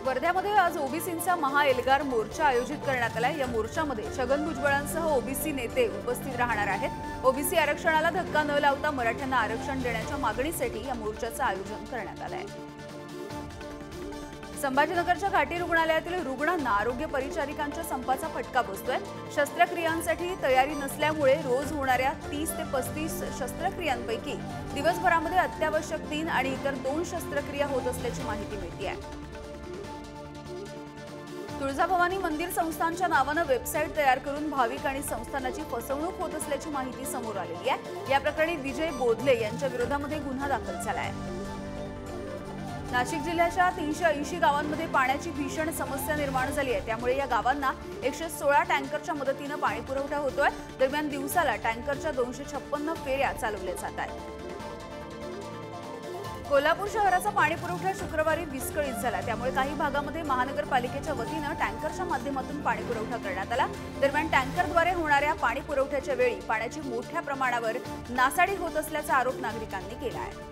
वर्ध्यामध्ये आज ओबीसींचा महाएल्गार मोर्चा आयोजित करण्यात आला। या मोर्चामध्ये छगन भुजबळांसह ओबीसी नेते उपस्थित राहणार आहेत। ओबीसी आरक्षणाला धक्का न लावता मराठ्यांना आरक्षण देण्याच्या मागणीसाठी या मोर्चाचं आयोजन करण्यात आलं आहे। संभाजीनगरच्या घाटी रुग्णालयातील रुग्णांना आरोग्य परिचारिकांच्या संपाचा फटका बसतोय। शस्त्रक्रियांसाठी तयारी नसल्यामुळे रोज होणाऱ्या 30 ते 35 शस्त्रक्रियांपैकी दिवसभरामध्ये अत्यावश्यक 3 आणि इतर 2 शस्त्रक्रिया होत असल्याची माहिती मिळते आहे। तुळजाभवानी मंदिर संस्थानच्या नावाने वेबसाईट तयार करून भाविक आणि संस्थानाची फसवणूक होत असल्याची माहिती समोर आलेली आहे। या प्रकरणी विजय बोधले यांच्या विरोधामध्ये गुन्हा दाखल झाला आहे। नाशिक जिल्ह्याच्या 380 गावांमध्ये पाण्याची भीषण समस्या निर्माण झाली आहे। त्यामुळे या गावांना 116 टँकरच्या मदतीने पाणी पुरवठा होतोय। दरम्यान दिवसाला टँकरच्या 256 फेऱ्या चालवल्या जात आहेत। कोल्हापूर शहराचा पाणी पुरवठा शुक्रवारी विस्कळीत झाला। त्यामुळे काही भागामध्ये महानगरपालिकेच्या वतीने टँकरच्या माध्यमातून पाणी पुरवठा करण्यात आला। दरम्यान टँकरद्वारे होणाऱ्या पाणी पुरवठ्याच्या वेळी पाण्याची मोठ्या प्रमाणावर नासाडी होत असल्याचा आरोप नागरिकांनी केला आहे।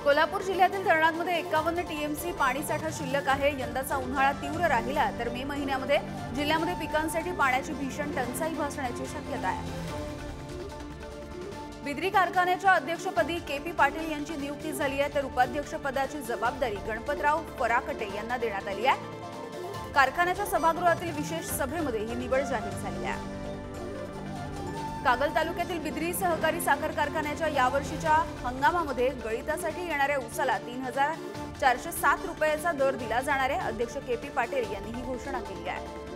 कोल्हापूर जिल्ह्यातील धरणांमध्ये 51 टीएमसी पाणीसाठा शिल्लक आहे। यंदाचा उन्हाळा तीव्र राहिला तर मे महिन्यामध्ये जिल्ह्यामध्ये पिकांसाठी पाण्याची भीषण टंचाई भासण्याची शक्यता आहे। बिद्री कारखान्याच्या अध्यक्षपदी केपी पाटील यांची नियुक्ती झाली आहे, तर उपाध्यक्षपदाची जबाबदारी गणपतराव फराकटे यांना देण्यात आली आहे। कारखान्याच्या सभागृहातील विशेष सभेमध्ये ही निवड जाहीर झाली आहे। कागल तालुक्यातील बिद्री सहकारी साखर कारखान्याच्या यावर्षीच्या हंगामामध्ये गळीतासाठी येणाऱ्या ऊसाला 3407 रुपयाचा दर दिला जाणार आहे। अध्यक्ष केपी पाटील यांनी ही घोषणा केली आहे।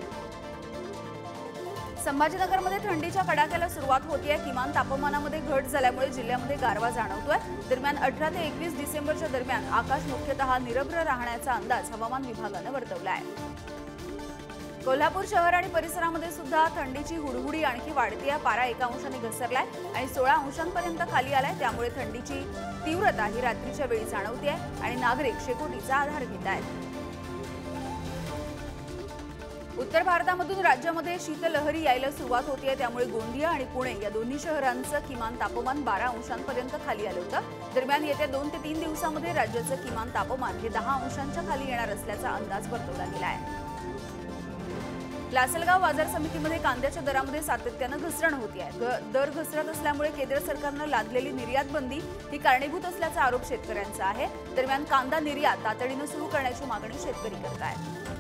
संभाजीनगरमध्ये थंडीच्या कडाक्याला सुरुवात होतीये। किमान तापमानामध्ये घट झाल्यामुळे जिल्ह्यामध्ये गारवा जाणवतोय। दरम्यान 18 ते 21 डिसेंबरच्या दरम्यान आकाश मुख्यतः निरभ्र राहण्याचा अंदाज हवामान विभागाने वर्तवला आहे। कोल्हापूर शहर आणि परिसरामध्ये सुद्धा थंडीची हुडहुडी आणखी वाढतीये। पारा 1 अंशाने घसरलाय आणि 16 अंशांपर्यंत खाली आलाय। त्यामुळे थंडीची तीव्रता ही रात्रीच्या वेळी जाणवतीये आणि नागरिक शेकोटीचा आधार घेत आहेत। उत्तर भारतामधून राज्यामध्ये शीतलहरी यायला सुरुवात होतीये। त्यामुळे गोंदिया आणि पुणे या दोन्ही शहरांचं किमान तापमान 12 अंशांपर्यंत खाली आलं होतं। दरम्यान येत्या 2 ते 3 दिवसांमध्ये राज्याचं किमान तापमान हे 10 अंशांच्या खाली येणार असल्याचा अंदाज वर्तवला गेला आहे। लासलगाव बाजार समितीमध्ये कांद्याच्या दरामध्ये सातत्याने घसरण होती आहे। दर घसरत असल्यामुळे केंद्र सरकारने लादलेली निर्यात बंदी ही कारणीभूत असल्याचा आरोप शेतकऱ्यांचा आहे। दरम्यान कांदा निर्यात तातडीने सुरू करण्याची मागणी शेतकरी करत आहेत।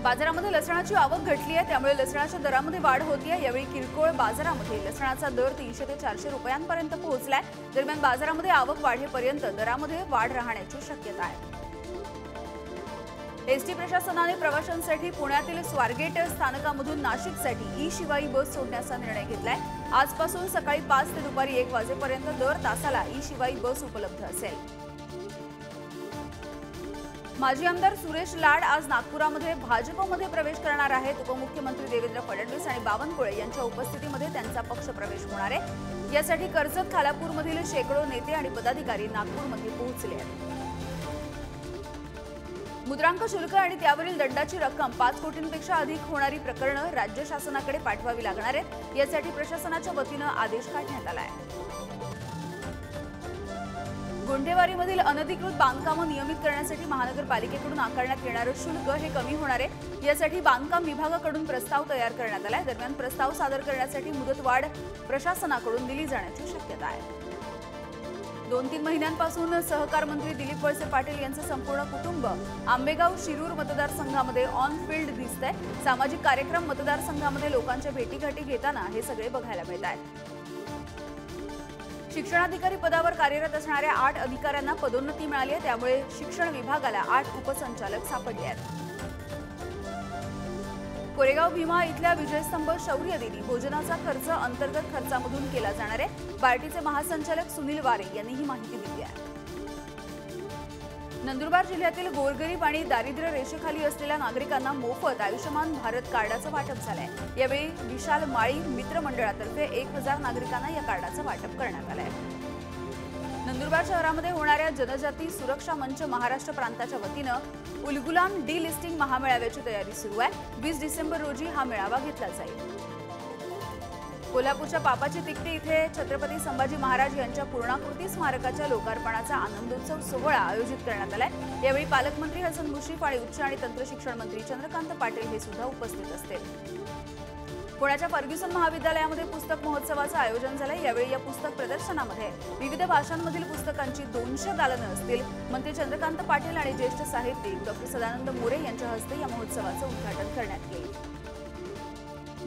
बाजारामध्ये लसणाची आवक घटली आहे, त्यामुळे लसणाच्या दरामध्ये वाढ होतीये। यावेळी किरकोळ बाजारामध्ये लसणाचा दर 300 ते 400 रुपयांपर्यंत पोहोचलाय। दरम्यान बाजारामध्ये आवक वाढेपर्यंत दरामध्ये वाढ राहण्याची शक्यता आहे। एसटी प्रशासनाने प्रवाशांसाठी पुण्यातील स्वारगेट स्थानकामधून नाशिकसाठी ई-शिवाई बस सोडण्याचा निर्णय घेतलाय। आजपासून सकाळी 5 ते दुपारी 1 वाजेपर्यंत दर तासाला ई-शिवाई बस उपलब्ध असेल। माजी आमदार सुरेश लाड आज नागपुरामध्ये भाजपमध्ये प्रवेश करणार आहेत। उपमुख्यमंत्री देवेंद्र फडणवीस आणि बावनकुळे यांच्या उपस्थितीमध्ये त्यांचा पक्ष प्रवेश होणार आहे। यासाठी कर्जत खालापूरमधील शेकडो नेते आणि पदाधिकारी नागपूरमध्ये पोहोचले आहेत। मुद्रांक शुल्क आणि त्यावरील दंडाची रक्कम 5 कोटींपेक्षा अधिक होणारी प्रकरणे राज्य शासनाकडे पाठवावी लागणार आहेत। यासाठी प्रशासनाच्या वतीने आदेश काढण्यात आला आहे। गुंठेवारीमधील अनधिकृत बांधकामं नियमित करण्यासाठी महानगरपालिकेकडून आकारण्यात येणारे शुल्क हे कमी होणार आहे। यासाठी बांधकाम विभागाकडून प्रस्ताव तयार करण्यात आलाय। दरम्यान प्रस्ताव सादर करण्यासाठी मुदतवाढ प्रशासनाकडून दिली जाण्याची शक्यता आहे। 2-3 महिन्यांपासून सहकार मंत्री दिलीप वळसे पाटील यांचे संपूर्ण कुटुंब आंबेगाव शिरूर मतदारसंघामध्ये ऑन फील्ड दिसतंय। सामाजिक कार्यक्रम मतदारसंघामध्ये लोकांच्या भेटीगाठी घेताना हे सगळे बघायला मिळत आहेत। शिक्षणाधिकारी पदावर कार्यरत असणाऱ्या 8 अधिकाऱ्यांना पदोन्नती मिळाली आहे। त्यामुळे शिक्षण विभागाला 8 उपसंचालक सापडले आहेत। कोरेगाव भीमा इथल्या विजयस्तंभ शौर्य दिनी भोजनाचा खर्च अंतर्गत खर्चामधून केला जाणार आहे। बार्टीचे महासंचालक सुनील वारे यांनी ही माहिती दिली आहे। नंदुरबार जिल्ह्यातील गोरगरीब आणि दारिद्र्य रेषेखाली असलेल्या नागरिकांना मोफत आयुष्यमान भारत कार्डाचं वाटप झालंय। यावेळी विशाल माळी मित्र मंडळातर्फे 1000 नागरिकांना या कार्डाचं वाटप करण्यात आलंय। नंदुरबार शहरामध्ये होणाऱ्या जनजाती सुरक्षा मंच महाराष्ट्र प्रांताच्या वतीने उलगुलान डिलिस्टिंग महामेळाव्याची तयारी सुरू आहे। 20 डिसेंबर रोजी हा मेळावा घेतला जाईल। कोल्हापूरच्या पापाची तिकटी इथे छत्रपती संभाजी महाराज यांच्या पूर्णाकृती स्मारकाच्या लोकार्पणाचा आनंदोत्सव सोहळा आयोजित करण्यात आलाय। यावेळी पालकमंत्री हसन मुश्रीफ आणि उच्च आणि तंत्र शिक्षण मंत्री चंद्रकांत पाटील हे सुद्धा उपस्थित असतील। पुण्याच्या फर्ग्युसन महाविद्यालयामध्ये पुस्तक महोत्सवाचं आयोजन झालंय। यावेळी या पुस्तक प्रदर्शनामध्ये विविध भाषांमधील पुस्तकांची 200 दालनं असतील। मंत्री चंद्रकांत पाटील आणि ज्येष्ठ साहित्यिक डॉ. सदानंद मोरे यांच्या हस्ते या महोत्सवाचं उद्घाटन करण्यात येईल।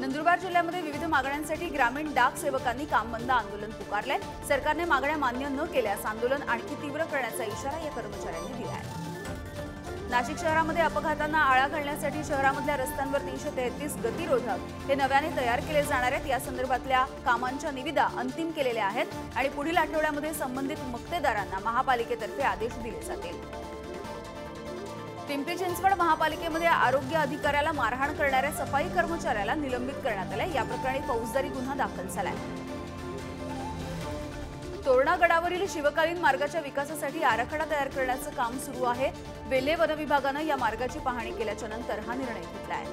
नंदुरबार जिल्ह्यामध्ये विविध मागण्यांसाठी ग्रामीण डाक सेवकांनी काम बंद आंदोलन पुकारलंय। सरकारने मागण्या मान्य न केल्यास आंदोलन आणखी तीव्र करण्याचा इशारा या कर्मचाऱ्यांनी दिला आहे। नाशिक शहरामध्ये अपघातांना आळा घालण्यासाठी शहरामधल्या रस्त्यांवर 333 गतिरोधक हे नव्याने तयार केले जाणार आहेत। या संदर्भातल्या कामांच्या निविदा अंतिम केलेल्या आहेत आणि पुढील आठवड्यामध्ये संबंधित मक्तेदारांना महापालिकेतर्फे आदेश दिले जातील। पिंपरी चिंचवड महापालिकेमध्ये आरोग्य अधिकाऱ्याला मारहाण करणाऱ्या सफाई कर्मचाऱ्याला निलंबित करण्यात आले। या प्रकरणी फौजदारी गुन्हा दाखल झालाय। तोरणा गडावरील शिवकालीन मार्गाच्या विकासासाठी आराखडा तयार करण्याचं काम सुरू आहे। वेल्हे वन विभागानं या मार्गाची पाहणी केल्याच्या नंतर हा निर्णय घेतलाय।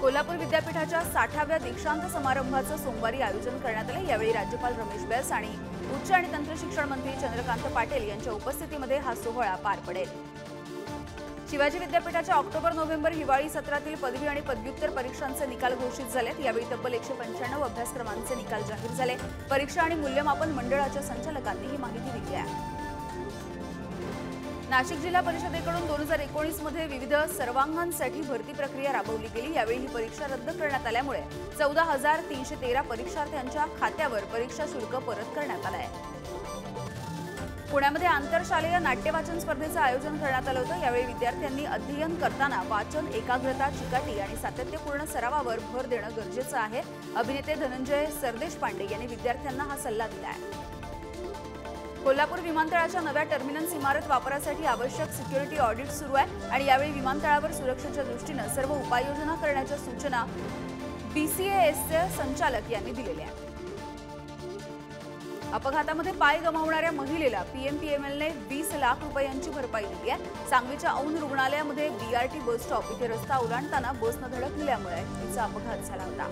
कोल्हापूर विद्यापीठाच्या 60व्या दीक्षांत समारंभाचं सोमवारी आयोजन करण्यात आले। यावेळी राज्यपाल रमेश बैस आणि उच्च आणि तंत्र शिक्षण मंत्री चंद्रकांत पाटील यांच्या उपस्थितीमध्ये हा सोहळा पार पडेल। शिवाजी विद्यापीठाच्या ऑक्टोबर-नोव्हेंबर हिवाळी सत्रातील पदवी आणि पदव्युत्तर परीक्षांचे निकाल घोषित झालेत। यावेळी तब्बल 195 अभ्यासक्रमांचे निकाल जाहीर झाले। परीक्षा आणि मूल्यमापन मंडळाच्या संचालकांनी ही माहिती दिली आहे। नाशिक जिल्हा परिषदेकडून 2019 मध्ये विविध सर्वांगांसाठी भरती प्रक्रिया राबवली गेली। यावेळी ही परीक्षा रद्द करण्यात आल्यामुळे 14,313 परीक्षार्थ्यांच्या खात्यावर परीक्षा शुल्क परत करण्यात आलं आहे। पुण्यामध्ये आंतरशालेय नाट्यवाचन स्पर्धेचं आयोजन करण्यात आलं होतं। यावेळी विद्यार्थ्यांनी अध्ययन करताना वाचन, एकाग्रता, चिकाटी आणि सातत्यपूर्ण सरावावर भर देणं गरजेचं आहे। अभिनेते धनंजय सरदेशपांडे यांनी विद्यार्थ्यांना हा सल्ला दिला आहे। कोल्हापूर विमानतळाच्या नव्या टर्मिनल्स इमारत वापरासाठी आवश्यक सिक्युरिटी ऑडिट सुरू आहे आणि यावेळी विमानतळावर सुरक्षेच्या दृष्टीनं सर्व उपाययोजना करण्याच्या सूचना BCASचे संचालक यांनी दिलेल्या आहेत। अपघातामध्ये पाय गमावणाऱ्या महिलेला PMPMLने 20 लाख रुपयांची भरपाई दिली आहे। सांगवीच्या औंध रुग्णालयामध्ये BRT बस स्टॉप इथे रस्ता ओलांडताना बसनं धडक दिल्यामुळे तिचा अपघात झाला होता।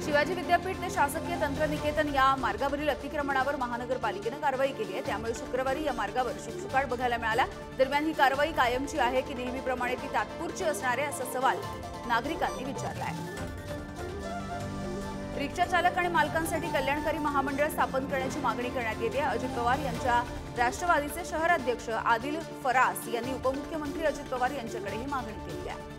शिवाजी विद्यापीठ ते शासकीय तंत्रनिकेतन या मार्गावरील अतिक्रमणावर महानगरपालिकेनं कारवाई केली आहे। त्यामुळे शुक्रवारी या मार्गावर शुकशुकाट बघायला मिळाला। दरम्यान ही कारवाई कायमची आहे की नेहमीप्रमाणे ती तात्पुरती असणार आहे असा सवाल नागरिकांनी विचारला आहे। रिक्षा चालक आणि मालकांसाठी कल्याणकारी महामंडळ स्थापन करण्याची मागणी करण्यात येते। अजित पवार यांच्या राष्ट्रवादीचे शहराध्यक्ष आदिल फरास यांनी उपमुख्यमंत्री अजित पवार यांच्याकडे ही मागणी केली आहे।